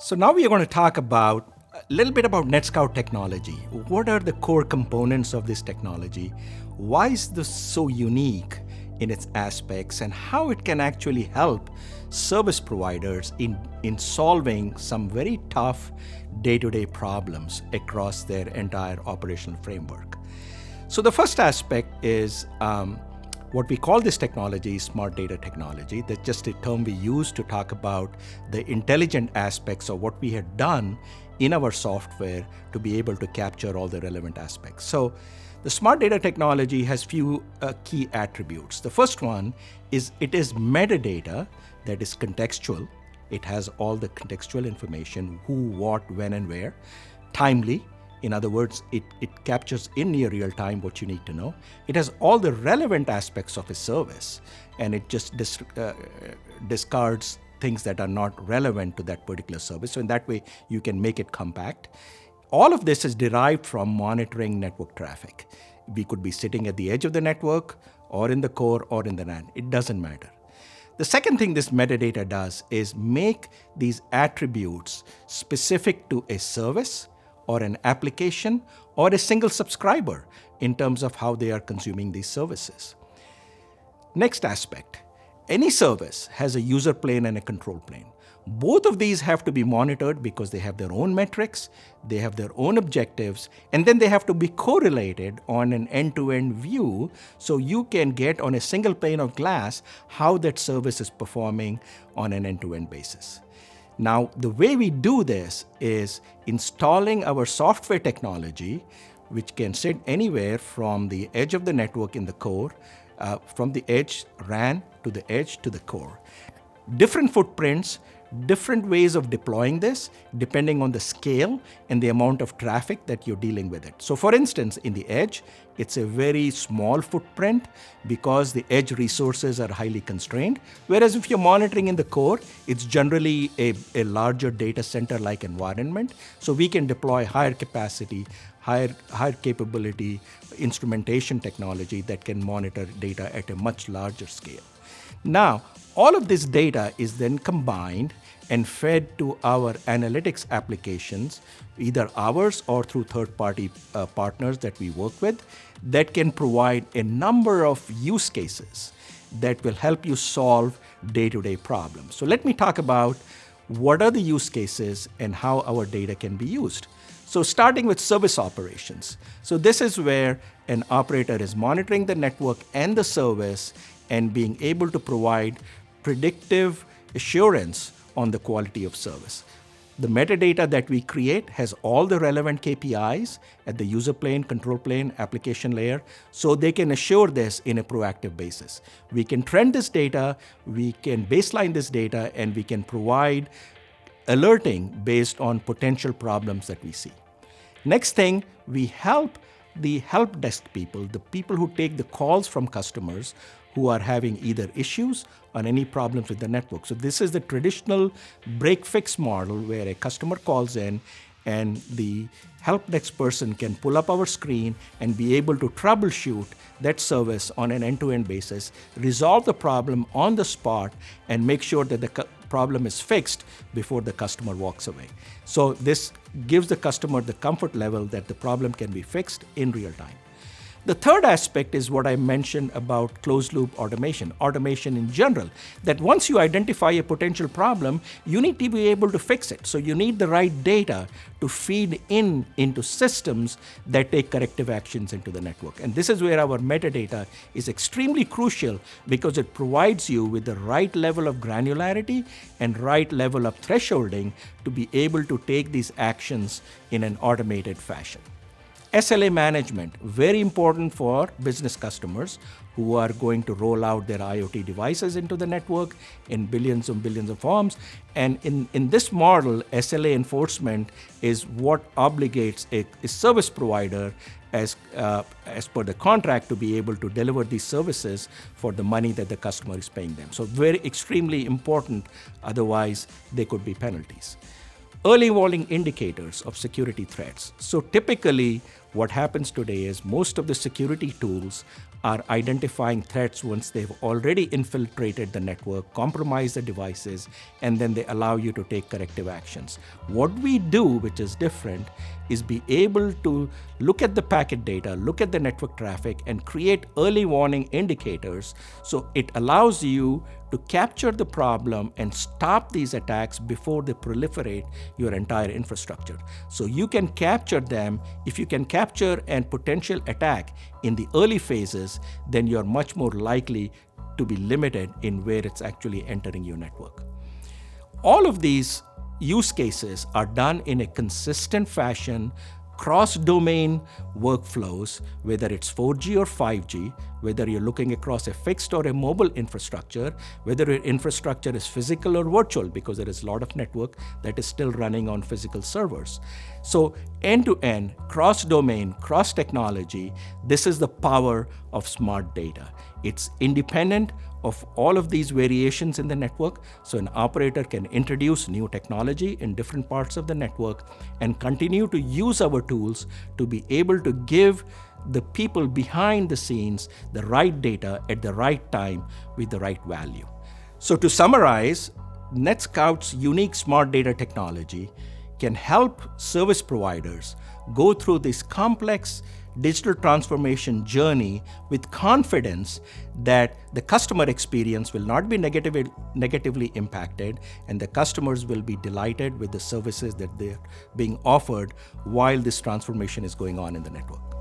So now we are going to talk about a little bit about Netscout technology. What are the core components of this technology? Why is this so unique in its aspects, and how it can actually help service providers in solving some very tough day-to-day problems across their entire operational framework. So the first aspect is what we call this technology is smart data technology. That's just a term we use to talk about the intelligent aspects of what we had done in our software to be able to capture all the relevant aspects. So the smart data technology has few key attributes. The first one is it is metadata that is contextual. It has all the contextual information, who, what, when, and where, timely. In other words, it captures in near real time what you need to know. It has all the relevant aspects of a service, and it just discards things that are not relevant to that particular service. So in that way, you can make it compact. All of this is derived from monitoring network traffic. We could be sitting at the edge of the network, or in the core, or in the NAN. It doesn't matter. The second thing this metadata does is make these attributes specific to a service, or an application, or a single subscriber in terms of how they are consuming these services. Next aspect, any service has a user plane and a control plane. Both of these have to be monitored because they have their own metrics, they have their own objectives, and then they have to be correlated on an end-to-end view so you can get on a single pane of glass how that service is performing on an end-to-end basis. Now, the way we do this is installing our software technology, which can sit anywhere from the edge of the network in the core, from the edge RAN to the edge to the core. Different footprints, different ways of deploying this depending on the scale and the amount of traffic that you're dealing with it. So for instance, in the edge, it's a very small footprint because the edge resources are highly constrained. Whereas if you're monitoring in the core, it's generally a larger data center-like environment. So we can deploy higher capacity, higher capability instrumentation technology that can monitor data at a much larger scale. Now, all of this data is then combined and fed to our analytics applications, either ours or through third-party partners that we work with, that can provide a number of use cases that will help you solve day-to-day problems. So let me talk about what are the use cases and how our data can be used. So starting with service operations. So this is where an operator is monitoring the network and the service and being able to provide predictive assurance on the quality of service. The metadata that we create has all the relevant KPIs at the user plane, control plane, application layer, so they can assure this in a proactive basis. We can trend this data, we can baseline this data, and we can provide alerting based on potential problems that we see. Next thing, we help the help desk people, the people who take the calls from customers who are having either issues or any problems with the network. So this is the traditional break-fix model where a customer calls in and the help desk person can pull up our screen and be able to troubleshoot that service on an end-to-end basis, resolve the problem on the spot, and make sure that the problem is fixed before the customer walks away. So this gives the customer the comfort level that the problem can be fixed in real time. The third aspect is what I mentioned about closed-loop automation in general, that once you identify a potential problem, you need to be able to fix it. So you need the right data to feed into systems that take corrective actions into the network. And this is where our metadata is extremely crucial because it provides you with the right level of granularity and right level of thresholding to be able to take these actions in an automated fashion. SLA management, very important for business customers who are going to roll out their IoT devices into the network in billions and billions of forms. And in this model, SLA enforcement is what obligates a service provider as per the contract to be able to deliver these services for the money that the customer is paying them. So very extremely important, otherwise there could be penalties. Early warning indicators of security threats. So typically what happens today is most of the security tools are identifying threats once they've already infiltrated the network, compromised the devices, and then they allow you to take corrective actions. What we do, which is different, is be able to look at the packet data, look at the network traffic, and create early warning indicators. So it allows you to capture the problem and stop these attacks before they proliferate your entire infrastructure. So you can capture them. If you can capture a potential attack in the early phases, then you're much more likely to be limited in where it's actually entering your network. All of these use cases are done in a consistent fashion, cross-domain workflows, whether it's 4G or 5G, whether you're looking across a fixed or a mobile infrastructure, whether your infrastructure is physical or virtual, because there is a lot of network that is still running on physical servers. So end-to-end, cross-domain, cross-technology, this is the power of smart data. It's independent of all of these variations in the network, so an operator can introduce new technology in different parts of the network and continue to use our tools to be able to give the people behind the scenes the right data at the right time with the right value. So to summarize, Netscout's unique smart data technology can help service providers go through this complex digital transformation journey with confidence that the customer experience will not be negatively impacted, and the customers will be delighted with the services that they're being offered while this transformation is going on in the network.